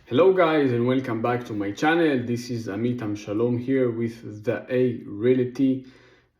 Hello guys and welcome back to my channel. This is Amit Amshalom here with the A Realty.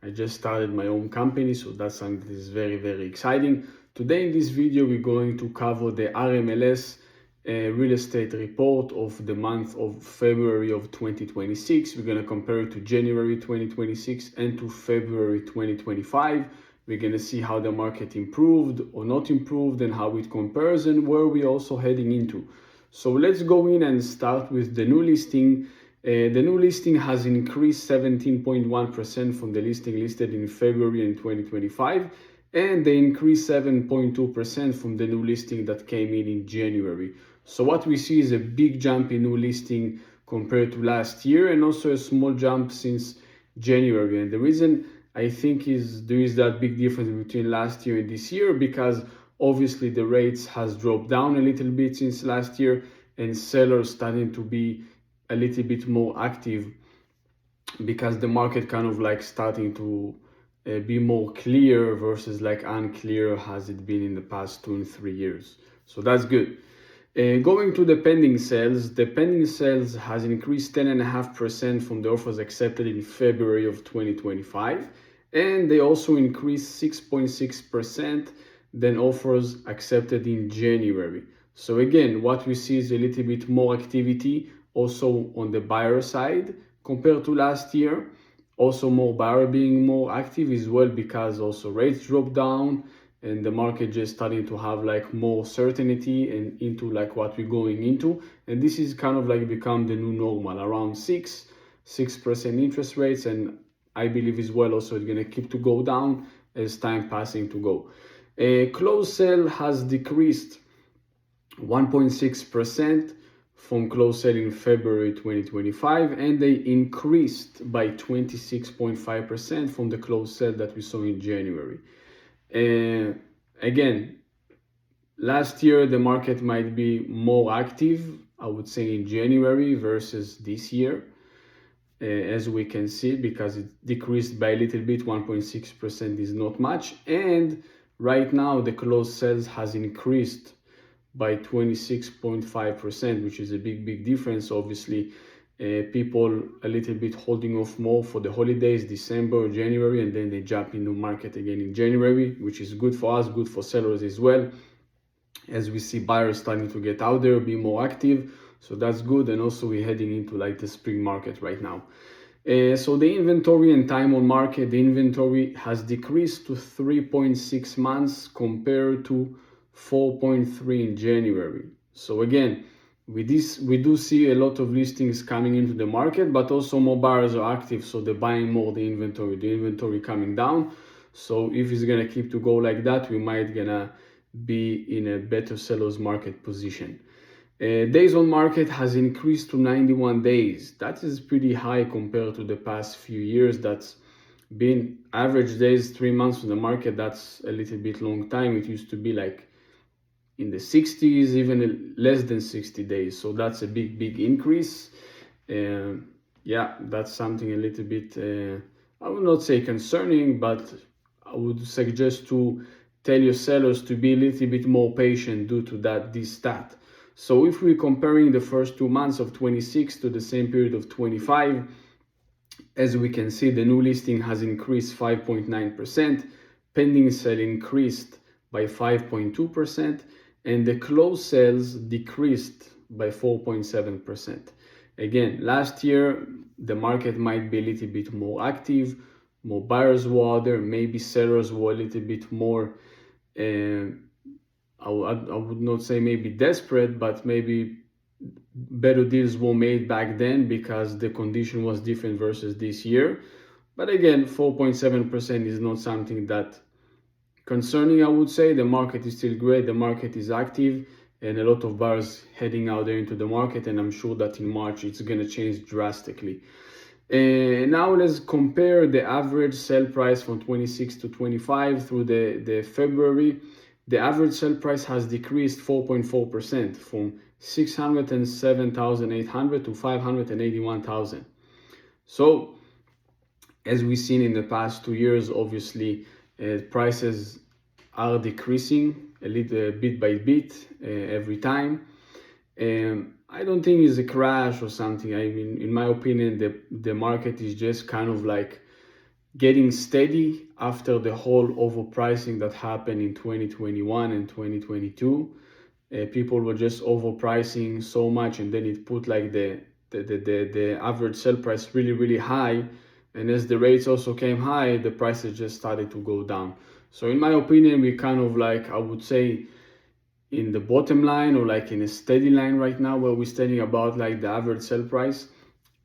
I just started my own company, so that's something that is very exciting. Today in this video we're going to cover the RMLS real estate report of the month of February of 2026. We're going to compare it to January 2026 and to February 2025. We're going to see how the market improved or not improved and how it compares and where we're also heading into. So let's go in and start with the new listing. The new listing has increased 17.1% from the listing listed in February in 2025, and they increased 7.2% from the new listing that came in January. So what we see is a big jump in new listing compared to last year, and also a small jump since January. And the reason I think is there is that big difference between last year and this year, because obviously the rates has dropped down a little bit since last year, and sellers starting to be a little bit more active because the market kind of like starting to be more clear versus like unclear as it been in the past 2 and 3 years. So that's good. Going to the pending sales, the pending sales has increased 10.5% from the offers accepted in February of 2025, and they also increased 6.6% than offers accepted in January. So again, what we see is a little bit more activity also on the buyer side compared to last year. Also more buyer being more active as well, because also rates dropped down and the market just starting to have like more certainty and into like what we're going into. And this is kind of like become the new normal, around 6% interest rates. And I believe as well also it's going to keep to go down as time passing to go. Closed sale has decreased 1.6% from closed sale in February 2025, and they increased by 26.5% from the closed sale that we saw in January. Again, last year the market might be more active, I would say, in January versus this year, as we can see, because it decreased by a little bit. 1.6% is not much, and right now the closed sales has increased by 26.5%, which is a big difference. Obviously, people a little bit holding off more for the holidays, December, January, and then they jump into market again in January, which is good for us, good for sellers as well, as we see buyers starting to get out there, be more active. So that's good. And also we're heading into like the spring market right now. So the inventory and time on market, the inventory has decreased to 3.6 months compared to 4.3 in January. So again, with this, we do see a lot of listings coming into the market, but also more buyers are active, so they're buying more the inventory coming down. So if it's gonna keep to go like that, we might gonna be in a better seller's market position. Days on market has increased to 91 days. That is pretty high compared to the past few years. That's been average days, 3 months on the market. That's a little bit long time. It used to be like in the 60s, even less than 60 days. So that's a big increase. Yeah, that's something a little bit, I would not say concerning, but I would suggest to tell your sellers to be a little bit more patient due to this stat. So if we're comparing the first 2 months of 26 to the same period of 25, as we can see, the new listing has increased 5.9%, pending sale increased by 5.2%, and the closed sales decreased by 4.7%. Again, last year, the market might be a little bit more active, more buyers were there, maybe sellers were a little bit more, I would not say maybe desperate, but maybe better deals were made back then because the condition was different versus this year. But again, 4.7% is not something that concerning, I would say. The market is still great, the market is active, and a lot of buyers heading out there into the market, and I'm sure that in March it's going to change drastically. Now let's compare the average sale price from 26 to 25 through the February. The average sale price has decreased 4.4% from 607,800 to 581,000. So as we've seen in the past 2 years, obviously prices are decreasing a little bit by bit every time. I don't think it's a crash or something. I mean, in my opinion, the market is just kind of like getting steady after the whole overpricing that happened in 2021 and 2022. People were just overpricing so much, and then it put like the average sell price really, really high. And as the rates also came high, the prices just started to go down. So in my opinion, we kind of like, I would say, in the bottom line or like in a steady line right now, where we're studying about like the average sell price.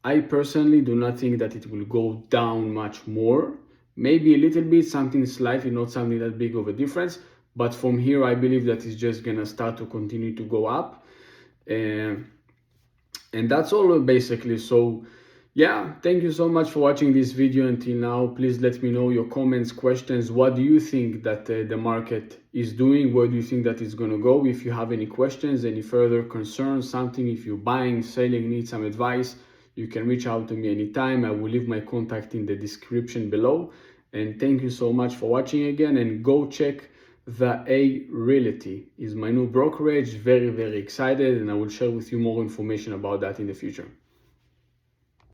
I personally do not think that it will go down much more. Maybe a little bit, something slightly, not something that big of a difference. But from here, I believe that it's just gonna start to continue to go up. And that's all basically. So yeah, thank you so much for watching this video until now. Please let me know your comments, questions. What do you think that the market is doing? Where do you think that it's going to go? If you have any questions, any further concerns, something, if you're buying, selling, need some advice, you can reach out to me anytime. I will leave my contact in the description below. And thank you so much for watching again, and go check the A Realty is my new brokerage. Very, very excited, and I will share with you more information about that in the future.